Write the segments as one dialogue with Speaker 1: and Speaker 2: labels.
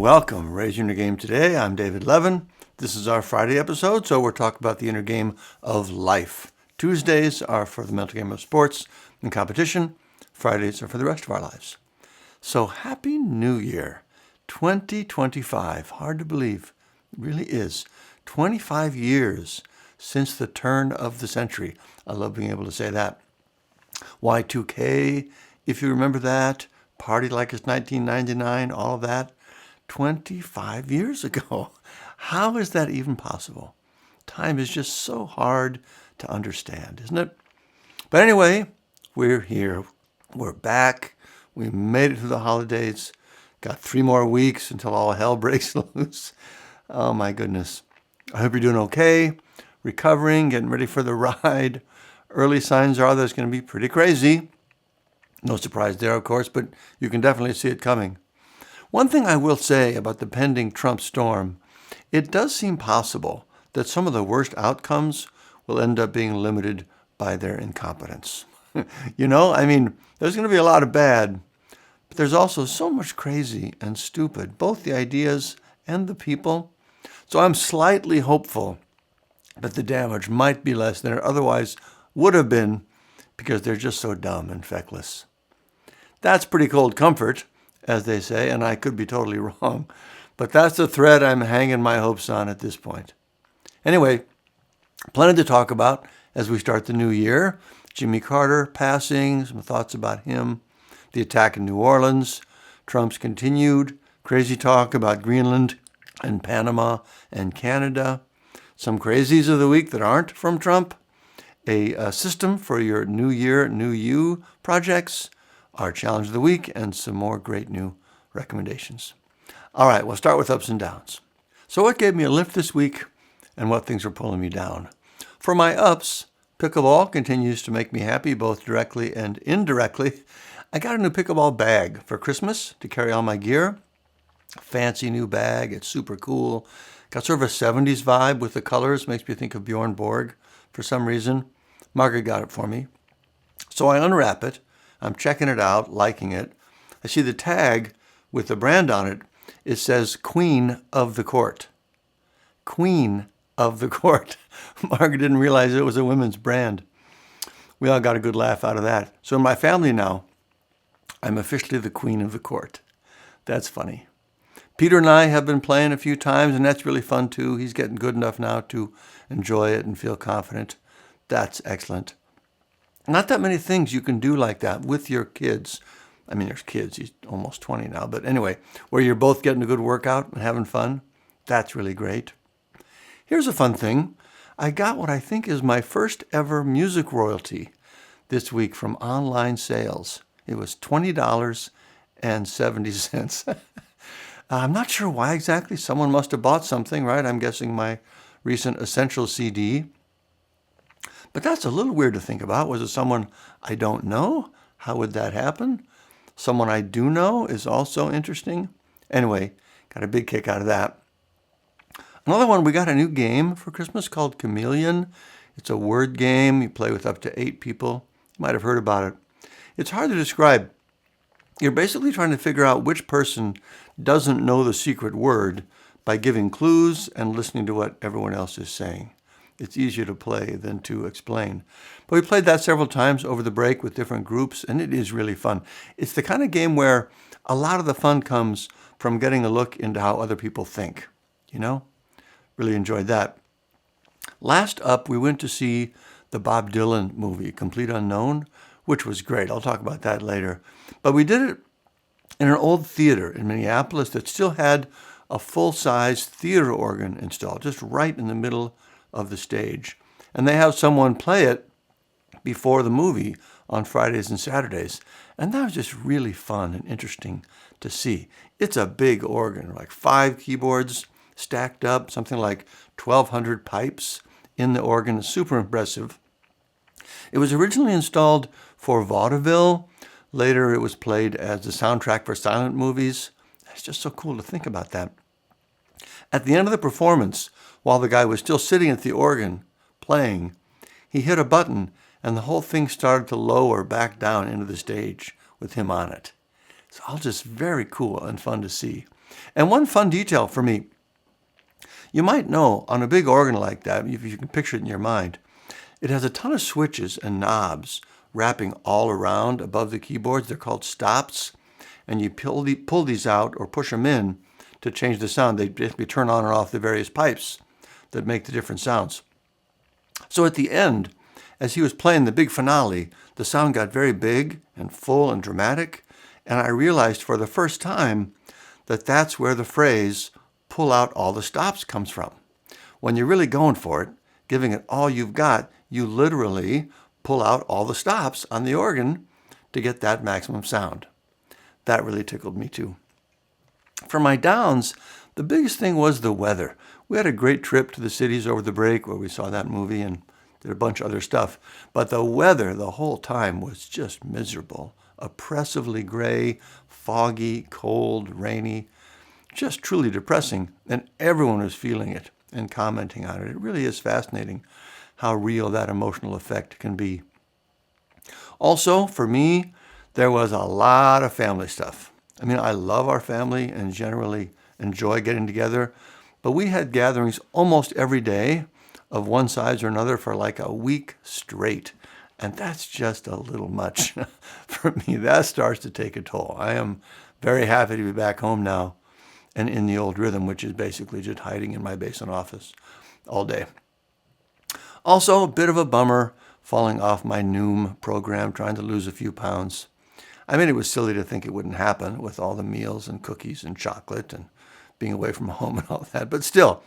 Speaker 1: Welcome. Raise your inner game today. I'm David Levin. This is our Friday episode, so we're talking about the inner game of life. Tuesdays are for the mental game of sports and competition. Fridays are for the rest of our lives. So Happy New Year, 2025. Hard to believe. It really is. 25 years since the turn of the century. I love being able to say that. Y2K, if you remember that. Party like it's 1999, all of that. 25 years ago. How is that even possible? Time is just so hard to understand, isn't it? But anyway, we're here. We're back. We made it through the holidays. Got 3 more weeks until all hell breaks loose. Oh my goodness. I hope you're doing okay. Recovering, getting ready for the ride. Early signs are that it's going to be pretty crazy. No surprise there, of course, but you can definitely see it coming. One thing I will say about the pending Trump storm, it does seem possible that some of the worst outcomes will end up being limited by their incompetence. There's going to be a lot of bad, but there's also so much crazy and stupid, both the ideas and the people. So I'm slightly hopeful that the damage might be less than it otherwise would have been because they're just so dumb and feckless. That's pretty cold comfort, as they say, and I could be totally wrong. But that's the thread I'm hanging my hopes on at this point. Anyway, plenty to talk about as we start the new year. Jimmy Carter passing, some thoughts about him, the attack in New Orleans, Trump's continued crazy talk about Greenland and Panama and Canada, some crazies of the week that aren't from Trump, a system for your New Year, New You projects, our challenge of the week, and some more great new recommendations. All right, we'll start with ups and downs. So what gave me a lift this week and what things are pulling me down? For my ups, pickleball continues to make me happy both directly and indirectly. I got a new pickleball bag for Christmas to carry all my gear. Fancy new bag. It's super cool. Got sort of a 70s vibe with the colors. Makes me think of Bjorn Borg for some reason. Margaret got it for me. So I unwrap it. I'm checking it out, liking it. I see the tag with the brand on it. It says Queen of the Court. Queen of the Court. Margaret didn't realize it was a women's brand. We all got a good laugh out of that. So in my family now, I'm officially the Queen of the Court. That's funny. Peter and I have been playing a few times, and that's really fun too. He's getting good enough now to enjoy it and feel confident. That's excellent. Not that many things you can do like that with your kids. I mean, there's kids. He's almost 20 now. But anyway, where you're both getting a good workout and having fun. That's really great. Here's a fun thing. I got what I think is my first ever music royalty this week from online sales. It was $20.70. I'm not sure why exactly. Someone must have bought something, right? I'm guessing my recent Essential CD. But that's a little weird to think about. Was it someone I don't know? How would that happen? Someone I do know is also interesting. Anyway, got a big kick out of that. Another one, we got a new game for Christmas called Chameleon. It's a word game. You play with up to 8 people. You might have heard about it. It's hard to describe. You're basically trying to figure out which person doesn't know the secret word by giving clues and listening to what everyone else is saying. It's easier to play than to explain. But we played that several times over the break with different groups, and it is really fun. It's the kind of game where a lot of the fun comes from getting a look into how other people think. Really enjoyed that. Last up, we went to see the Bob Dylan movie, Complete Unknown, which was great. I'll talk about that later. But we did it in an old theater in Minneapolis that still had a full-size theater organ installed, just right in the middle of the stage. And they have someone play it before the movie on Fridays and Saturdays. And that was just really fun and interesting to see. It's a big organ, like 5 keyboards stacked up, something like 1,200 pipes in the organ. Super impressive. It was originally installed for vaudeville. Later it was played as the soundtrack for silent movies. It's just so cool to think about that. At the end of the performance, while the guy was still sitting at the organ playing, he hit a button and the whole thing started to lower back down into the stage with him on it. It's all just very cool and fun to see. And one fun detail for me, you might know on a big organ like that, if you can picture it in your mind, it has a ton of switches and knobs wrapping all around above the keyboards. They're called stops. And you pull these out or push them in to change the sound. They basically turn on and off the various pipes that make the different sounds. So at the end, as he was playing the big finale, the sound got very big and full and dramatic. And I realized for the first time that that's where the phrase, pull out all the stops, comes from. When you're really going for it, giving it all you've got, you literally pull out all the stops on the organ to get that maximum sound. That really tickled me too. For my downs, the biggest thing was the weather. We had a great trip to the cities over the break where we saw that movie and did a bunch of other stuff. But the weather the whole time was just miserable. Oppressively gray, foggy, cold, rainy, just truly depressing. And everyone was feeling it and commenting on it. It really is fascinating how real that emotional effect can be. Also, for me, there was a lot of family stuff. I mean, I love our family and generally enjoy getting together, but we had gatherings almost every day of one size or another for like a week straight. And that's just a little much for me. That starts to take a toll. I am very happy to be back home now and in the old rhythm, which is basically just hiding in my basement office all day. Also, a bit of a bummer falling off my Noom program, trying to lose a few pounds. I mean, it was silly to think it wouldn't happen with all the meals and cookies and chocolate and being away from home and all that. But still,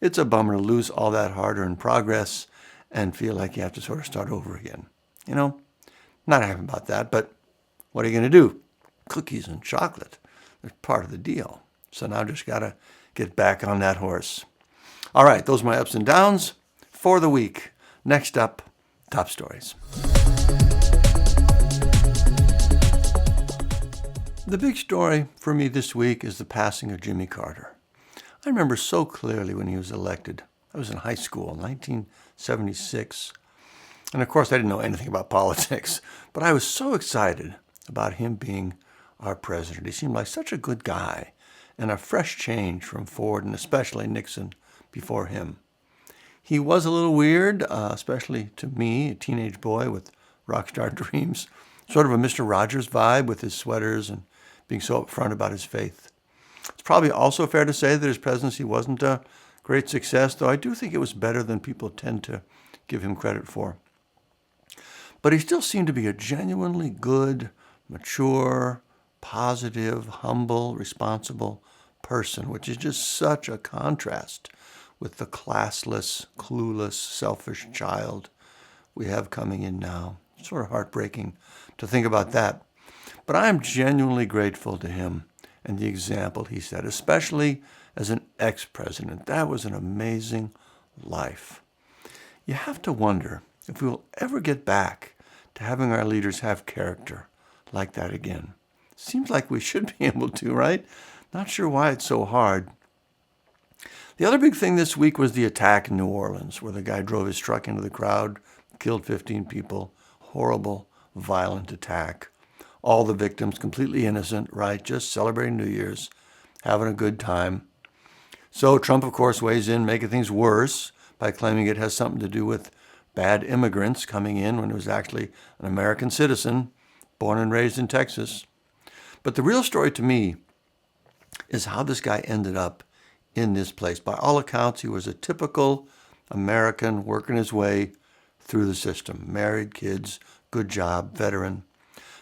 Speaker 1: it's a bummer to lose all that hard-earned progress and feel like you have to sort of start over again. You know, not happy about that, but what are you going to do? Cookies and chocolate, they're part of the deal. So now just got to get back on that horse. All right, those are my ups and downs for the week. Next up, top stories. The big story for me this week is the passing of Jimmy Carter. I remember so clearly when he was elected. I was in high school in 1976. And of course, I didn't know anything about politics, but I was so excited about him being our president. He seemed like such a good guy and a fresh change from Ford and especially Nixon before him. He was a little weird, especially to me, a teenage boy with rock star dreams, sort of a Mr. Rogers vibe with his sweaters and being so upfront about his faith. It's probably also fair to say that his presidency wasn't a great success, though I do think it was better than people tend to give him credit for. But he still seemed to be a genuinely good, mature, positive, humble, responsible person, which is just such a contrast with the classless, clueless, selfish child we have coming in now. It's sort of heartbreaking to think about that. But I am genuinely grateful to him and the example he set, especially as an ex-president. That was an amazing life. You have to wonder if we will ever get back to having our leaders have character like that again. Seems like we should be able to, right? Not sure why it's so hard. The other big thing this week was the attack in New Orleans, where the guy drove his truck into the crowd, killed 15 people. Horrible, violent attack. All the victims completely innocent, right? Just celebrating New Year's, having a good time. So Trump, of course, weighs in, making things worse by claiming it has something to do with bad immigrants coming in when it was actually an American citizen, born and raised in Texas. But the real story to me is how this guy ended up in this place. By all accounts, he was a typical American working his way through the system. Married, kids, good job, veteran.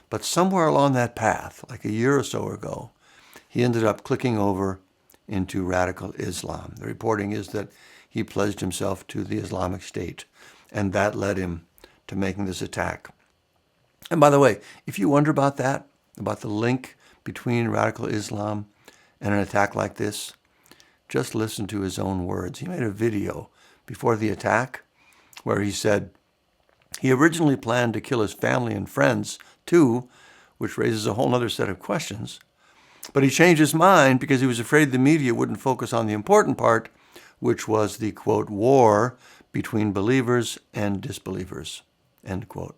Speaker 1: But somewhere along that path, like a year or so ago, he ended up clicking over into radical Islam. The reporting is that he pledged himself to the Islamic State, and that led him to making this attack. And by the way, if you wonder about that, about the link between radical Islam and an attack like this, just listen to his own words. He made a video before the attack where he said he originally planned to kill his family and friends too, which raises a whole other set of questions. But he changed his mind because he was afraid the media wouldn't focus on the important part, which was the, quote, war between believers and disbelievers, end quote.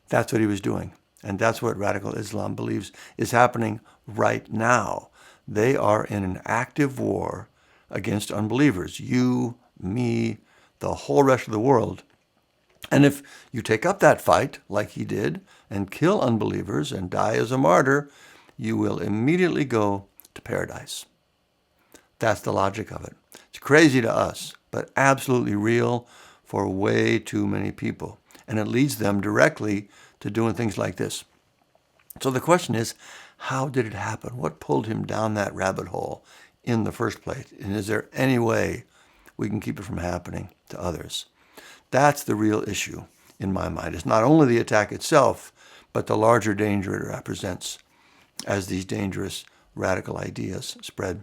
Speaker 1: That's what he was doing. And that's what radical Islam believes is happening right now. They are in an active war against unbelievers. You, me, the whole rest of the world. And if you take up that fight, like he did, and kill unbelievers and die as a martyr, you will immediately go to paradise. That's the logic of it. It's crazy to us, but absolutely real for way too many people. And it leads them directly to doing things like this. So the question is, how did it happen? What pulled him down that rabbit hole in the first place? And is there any way we can keep it from happening to others? That's the real issue in my mind. It's not only the attack itself, but the larger danger it represents as these dangerous radical ideas spread.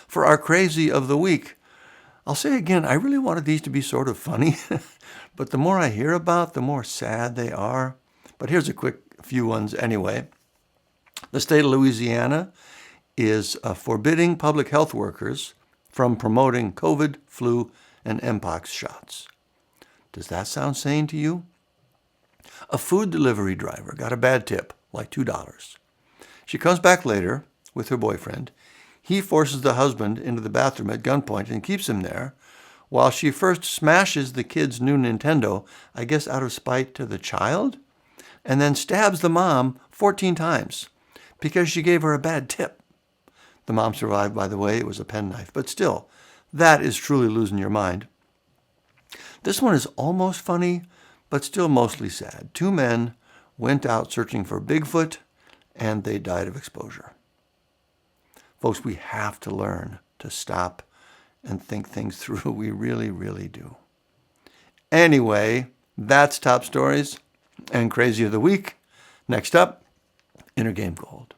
Speaker 1: For our crazy of the week, I'll say again, I really wanted these to be sort of funny, but the more I hear about, the more sad they are. But here's a quick few ones anyway. The state of Louisiana is forbidding public health workers from promoting COVID, flu, and Mpox shots. Does that sound sane to you? A food delivery driver got a bad tip, like $2. She comes back later with her boyfriend. He forces the husband into the bathroom at gunpoint and keeps him there, while she first smashes the kid's new Nintendo, I guess out of spite to the child, and then stabs the mom 14 times because she gave her a bad tip. The mom survived, by the way. It was a penknife. But still, that is truly losing your mind. This one is almost funny, but still mostly sad. 2 men went out searching for Bigfoot, and they died of exposure. Folks, we have to learn to stop and think things through. We really, really do. Anyway, that's Top Stories and Crazy of the Week. Next up, Inner Game Gold.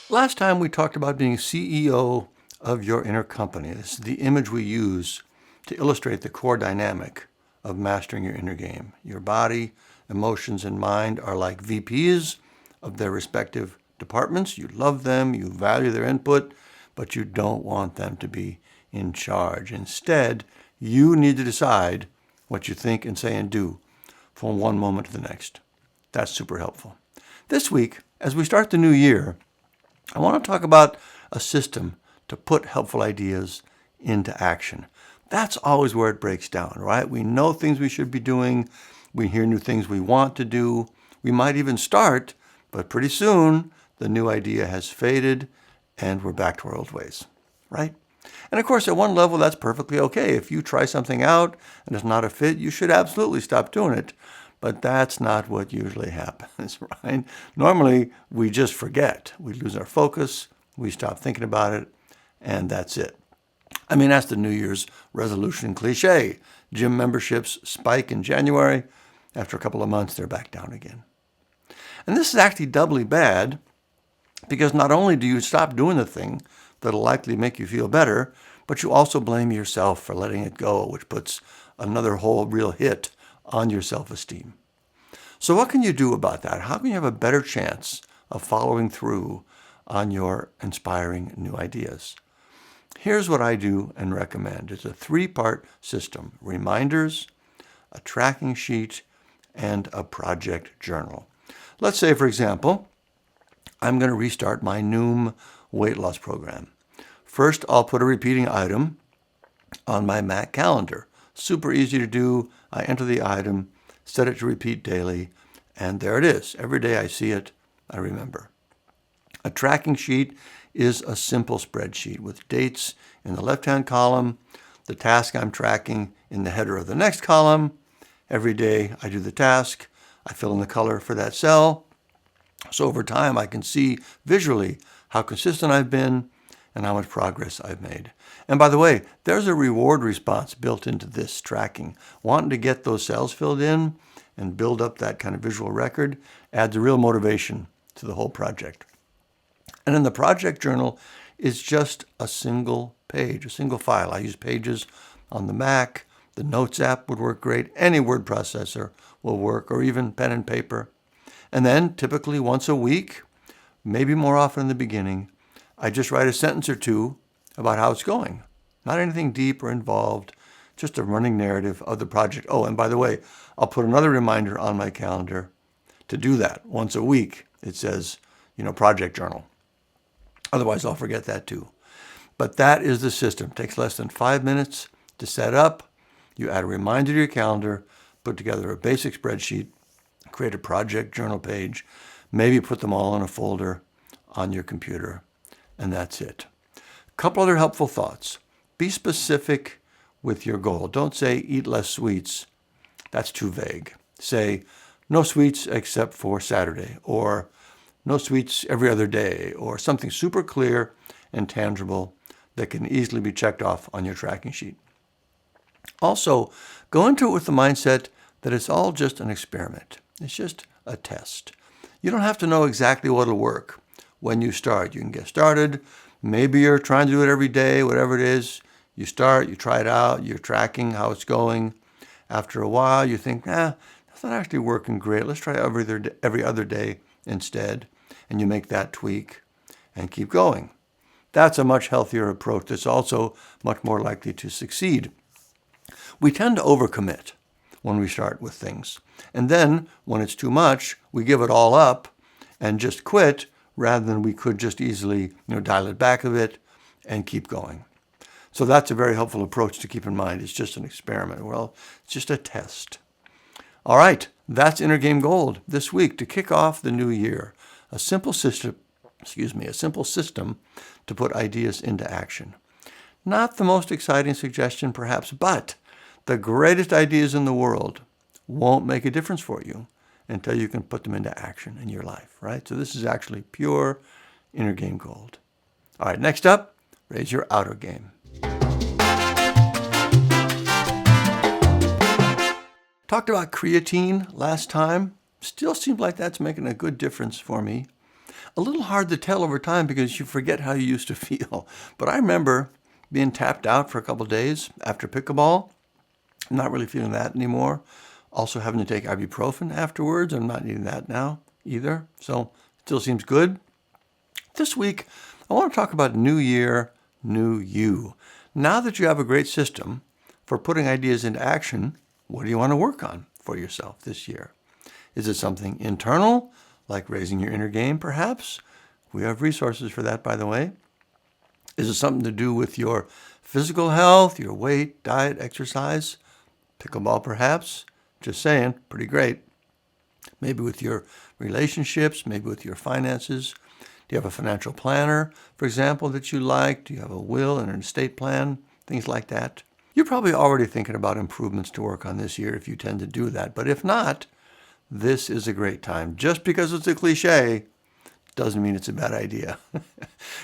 Speaker 1: Last time we talked about being CEO of your inner company. This is the image we use to illustrate the core dynamic of mastering your inner game. Your body, emotions, and mind are like VPs of their respective departments. You love them, you value their input, but you don't want them to be in charge. Instead, you need to decide what you think and say and do from one moment to the next. That's super helpful. This week, as we start the new year, I want to talk about a system to put helpful ideas into action. That's always where it breaks down, right? We know things we should be doing. We hear new things we want to do. We might even start, but pretty soon the new idea has faded and we're back to our old ways, right? And of course, at one level, that's perfectly okay. If you try something out and it's not a fit, you should absolutely stop doing it. But that's not what usually happens, right? Normally, we just forget. We lose our focus, we stop thinking about it, and that's it. I mean, that's the New Year's resolution cliche. Gym memberships spike in January. After a couple of months, they're back down again. And this is actually doubly bad because not only do you stop doing the thing that'll likely make you feel better, but you also blame yourself for letting it go, which puts another whole real hit on your self-esteem. So what can you do about that? How can you have a better chance of following through on your inspiring new ideas? Here's what I do and recommend. It's a 3-part system: reminders, a tracking sheet, and a project journal. Let's say, for example, I'm going to restart my Noom weight loss program. First, I'll put a repeating item on my Mac calendar. Super easy to do. I enter the item, set it to repeat daily, and there it is. Every day I see it, I remember. A tracking sheet is a simple spreadsheet with dates in the left-hand column, the task I'm tracking in the header of the next column. Every day I do the task, I fill in the color for that cell. So over time I can see visually how consistent I've been and how much progress I've made. And by the way, there's a reward response built into this tracking. Wanting to get those cells filled in and build up that kind of visual record adds a real motivation to the whole project. And in the project journal, it's just a single page, a single file. I use Pages on the Mac. The Notes app would work great. Any word processor will work, or even pen and paper. And then, typically once a week, maybe more often in the beginning, I just write a sentence or two about how it's going. Not anything deep or involved, just a running narrative of the project. Oh, and by the way, I'll put another reminder on my calendar to do that. Once a week, it says, project journal. Otherwise, I'll forget that too. But that is the system. It takes less than 5 minutes to set up. You add a reminder to your calendar, put together a basic spreadsheet, create a project journal page, maybe put them all in a folder on your computer, and that's it. A couple other helpful thoughts. Be specific with your goal. Don't say eat less sweets. That's too vague. Say no sweets except for Saturday, or no sweets every other day, or something super clear and tangible that can easily be checked off on your tracking sheet. Also, go into it with the mindset that it's all just an experiment. It's just a test. You don't have to know exactly what will work when you start. You can get started. Maybe you're trying to do it every day, whatever it is. You start, you try it out, you're tracking how it's going. After a while, you think, that's not actually working great. Let's try every other day instead. And you make that tweak and keep going. That's a much healthier approach that's also much more likely to succeed. We tend to overcommit when we start with things. And then when it's too much, we give it all up and just quit rather than we could just easily dial it back a bit and keep going. So that's a very helpful approach to keep in mind. It's just an experiment. Well, it's just a test. All right, that's Inner Game Gold this week to kick off the new year. A simple system to put ideas into action. Not the most exciting suggestion perhaps, but the greatest ideas in the world won't make a difference for you until you can put them into action in your life, right? So this is actually pure Inner Game Gold. All right, next up, raise your outer game. Talked about creatine last time. Still seems like that's making a good difference for me. A little hard to tell over time because you forget how you used to feel. But I remember being tapped out for a couple of days after pickleball. I'm not really feeling that anymore. Also having to take ibuprofen afterwards. I'm not needing that now either. So still seems good. This week, I want to talk about new year, new you. Now that you have a great system for putting ideas into action, what do you want to work on for yourself this year? Is it something internal, like raising your inner game, perhaps? We have resources for that, by the way. Is it something to do with your physical health, your weight, diet, exercise? Pickleball, perhaps? Just saying, pretty great. Maybe with your relationships, maybe with your finances. Do you have a financial planner, for example, that you like? Do you have a will and an estate plan? Things like that. You're probably already thinking about improvements to work on this year if you tend to do that. But if not, this is a great time. Just because it's a cliche doesn't mean it's a bad idea.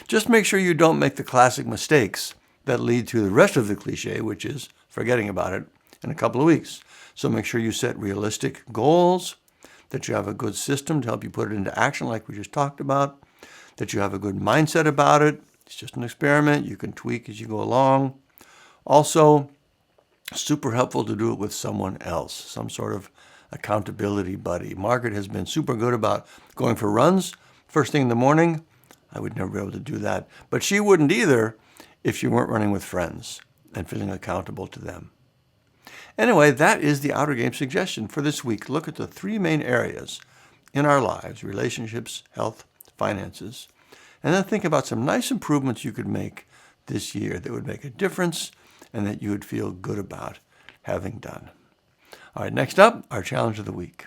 Speaker 1: Just make sure you don't make the classic mistakes that lead to the rest of the cliche, which is forgetting about it in a couple of weeks. So make sure you set realistic goals, that you have a good system to help you put it into action like we just talked about, that you have a good mindset about it. It's just an experiment. You can tweak as you go along. Also, super helpful to do it with someone else, some sort of accountability buddy. Margaret has been super good about going for runs first thing in the morning. I would never be able to do that. But she wouldn't either if she weren't running with friends and feeling accountable to them. Anyway, that is the outer game suggestion for this week. Look at the three main areas in our lives: relationships, health, finances. And then think about some nice improvements you could make this year that would make a difference and that you would feel good about having done. All right, next up, our challenge of the week.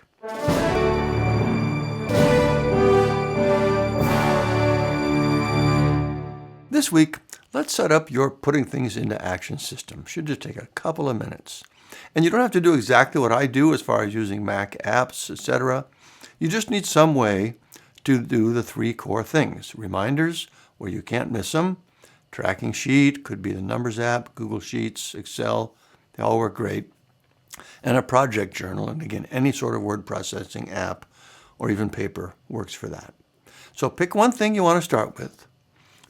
Speaker 1: This week, let's set up your putting things into action system. Should just take a couple of minutes. And you don't have to do exactly what I do as far as using Mac apps, etc. You just need some way to do the three core things. Reminders, where you can't miss them. Tracking sheet, could be the Numbers app, Google Sheets, Excel. They all work great. And a project journal, and again, any sort of word processing app or even paper works for that. So pick one thing you want to start with,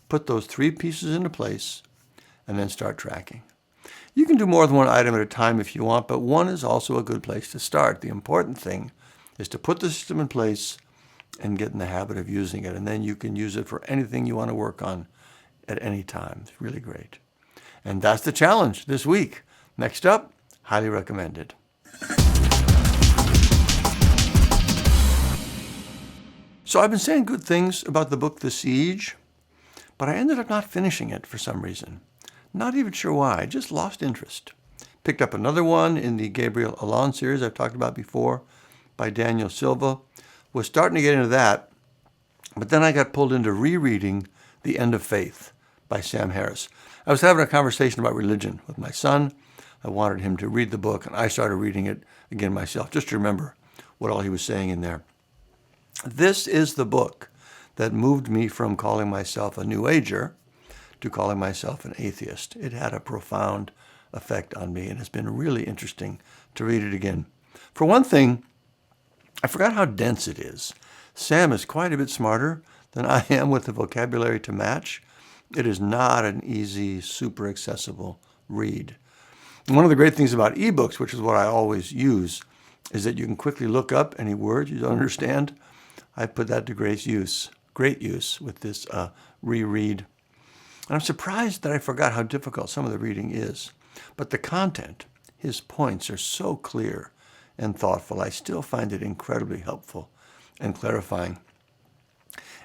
Speaker 1: put those three pieces into place, and then start tracking. You can do more than one item at a time if you want, but one is also a good place to start. The important thing is to put the system in place and get in the habit of using it, and then you can use it for anything you want to work on at any time. It's really great. And that's the challenge this week. Next up, highly recommended. So I've been saying good things about the book The Siege, but I ended up not finishing it for some reason. Not even sure why, I just lost interest. Picked up another one in the Gabriel Allon series I've talked about before by Daniel Silva. Was starting to get into that, but then I got pulled into rereading The End of Faith by Sam Harris. I was having a conversation about religion with my son. I wanted him to read the book, and I started reading it again myself, just to remember what all he was saying in there. This is the book that moved me from calling myself a New Ager to calling myself an atheist. It had a profound effect on me, and it's been really interesting to read it again. For one thing, I forgot how dense it is. Sam is quite a bit smarter than I am with the vocabulary to match. It is not an easy, super accessible read. And one of the great things about ebooks, which is what I always use, is that you can quickly look up any words you don't understand. I put that to great use with this reread. And I'm surprised that I forgot how difficult some of the reading is. But the content, his points are so clear and thoughtful. I still find it incredibly helpful and clarifying.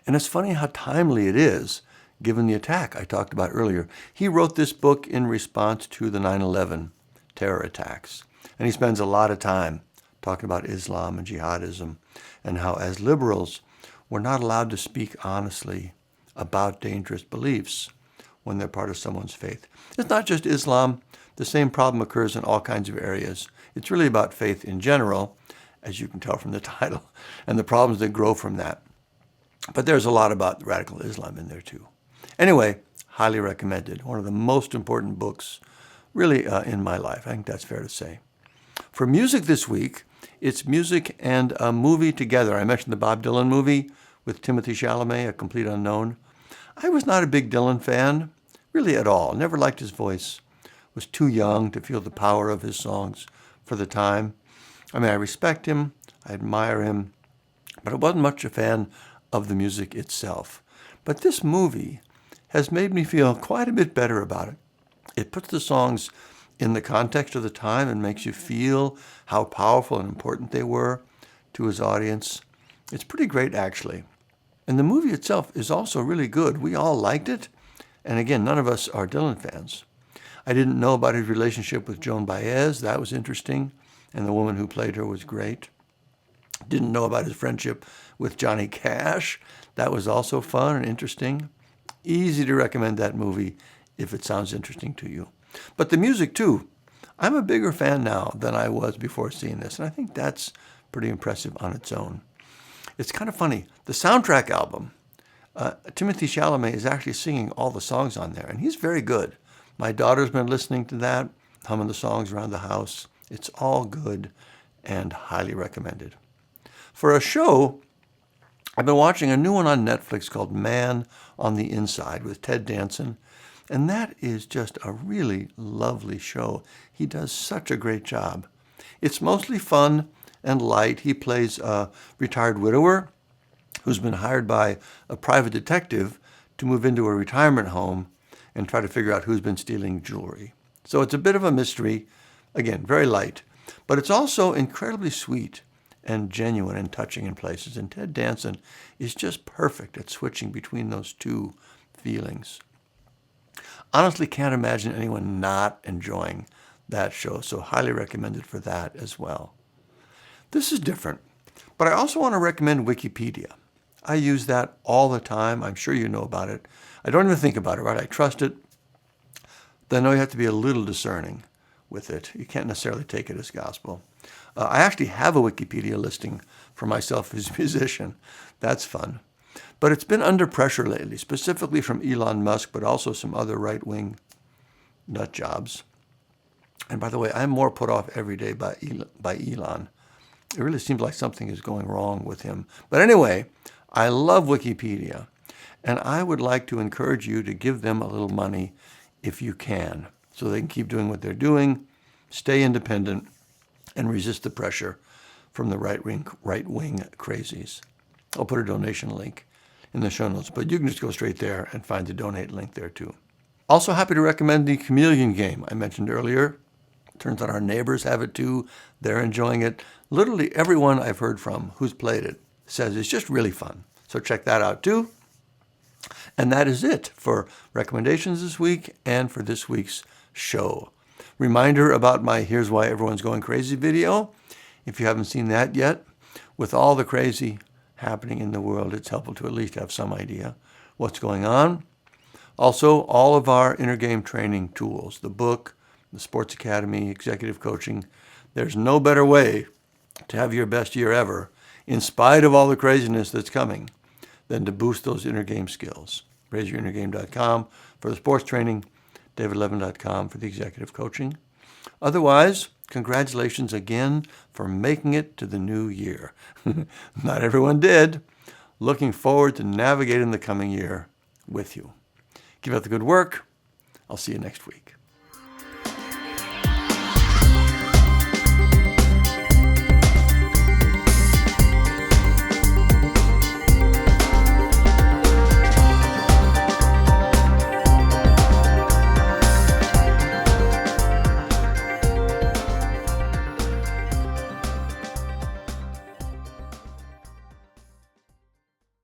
Speaker 1: And it's funny how timely it is, given the attack I talked about earlier. He wrote this book in response to the 9/11 terror attacks. And he spends a lot of time talking about Islam and jihadism and how as liberals, we're not allowed to speak honestly about dangerous beliefs when they're part of someone's faith. It's not just Islam. The same problem occurs in all kinds of areas. It's really about faith in general, as you can tell from the title, and the problems that grow from that. But there's a lot about radical Islam in there too. Anyway, highly recommended. One of the most important books really in my life. I think that's fair to say. For music this week, it's music and a movie together. I mentioned the Bob Dylan movie with Timothée Chalamet, A Complete Unknown. I was not a big Dylan fan, really at all. Never liked his voice. Was too young to feel the power of his songs for the time. I mean, I respect him, I admire him, but I wasn't much a fan of the music itself. But this movie has made me feel quite a bit better about it. It puts the songs in the context of the time and makes you feel how powerful and important they were to his audience. It's pretty great, actually. And the movie itself is also really good. We all liked it. And again, none of us are Dylan fans. I didn't know about his relationship with Joan Baez. That was interesting. And the woman who played her was great. Didn't know about his friendship with Johnny Cash. That was also fun and interesting. Easy to recommend that movie if it sounds interesting to you. But the music, too. I'm a bigger fan now than I was before seeing this, and I think that's pretty impressive on its own. It's kind of funny. The soundtrack album, Timothée Chalamet is actually singing all the songs on there, and he's very good. My daughter's been listening to that, humming the songs around the house. It's all good and highly recommended. For a show, I've been watching a new one on Netflix called Man on the Inside with Ted Danson. And that is just a really lovely show. He does such a great job. It's mostly fun and light. He plays a retired widower who's been hired by a private detective to move into a retirement home and try to figure out who's been stealing jewelry. So it's a bit of a mystery. Again, very light. But it's also incredibly sweet and genuine and touching in places. And Ted Danson is just perfect at switching between those two feelings. Honestly, can't imagine anyone not enjoying that show, so highly recommended for that as well. This is different, but I also want to recommend Wikipedia. I use that all the time. I'm sure you know about it. I don't even think about it, right? I trust it. Then I know you have to be a little discerning with it. You can't necessarily take it as gospel. I actually have a Wikipedia listing for myself as a musician. That's fun. But it's been under pressure lately, specifically from Elon Musk, but also some other right-wing nut jobs. And by the way, I'm more put off every day by Elon. It really seems like something is going wrong with him. But anyway, I love Wikipedia, and I would like to encourage you to give them a little money if you can, so they can keep doing what they're doing, stay independent, and resist the pressure from the right-wing crazies. I'll put a donation link in the show notes, but you can just go straight there and find the donate link there too. Also happy to recommend the Chameleon game I mentioned earlier. Turns out our neighbors have it too. They're enjoying it. Literally everyone I've heard from who's played it says it's just really fun. So check that out too. And that is it for recommendations this week and for this week's show. Reminder about my Here's Why Everyone's Going Crazy video. If you haven't seen that yet, with all the crazy happening in the world, it's helpful to at least have some idea what's going on. Also, all of our inner game training tools, the book, the Sports Academy, executive coaching. There's no better way to have your best year ever, in spite of all the craziness that's coming, than to boost those inner game skills. RaiseYourInnerGame.com for the sports training, davidlevin.com for the executive coaching. Otherwise, congratulations again for making it to the new year. Not everyone did. Looking forward to navigating the coming year with you. Keep up the good work. I'll see you next week.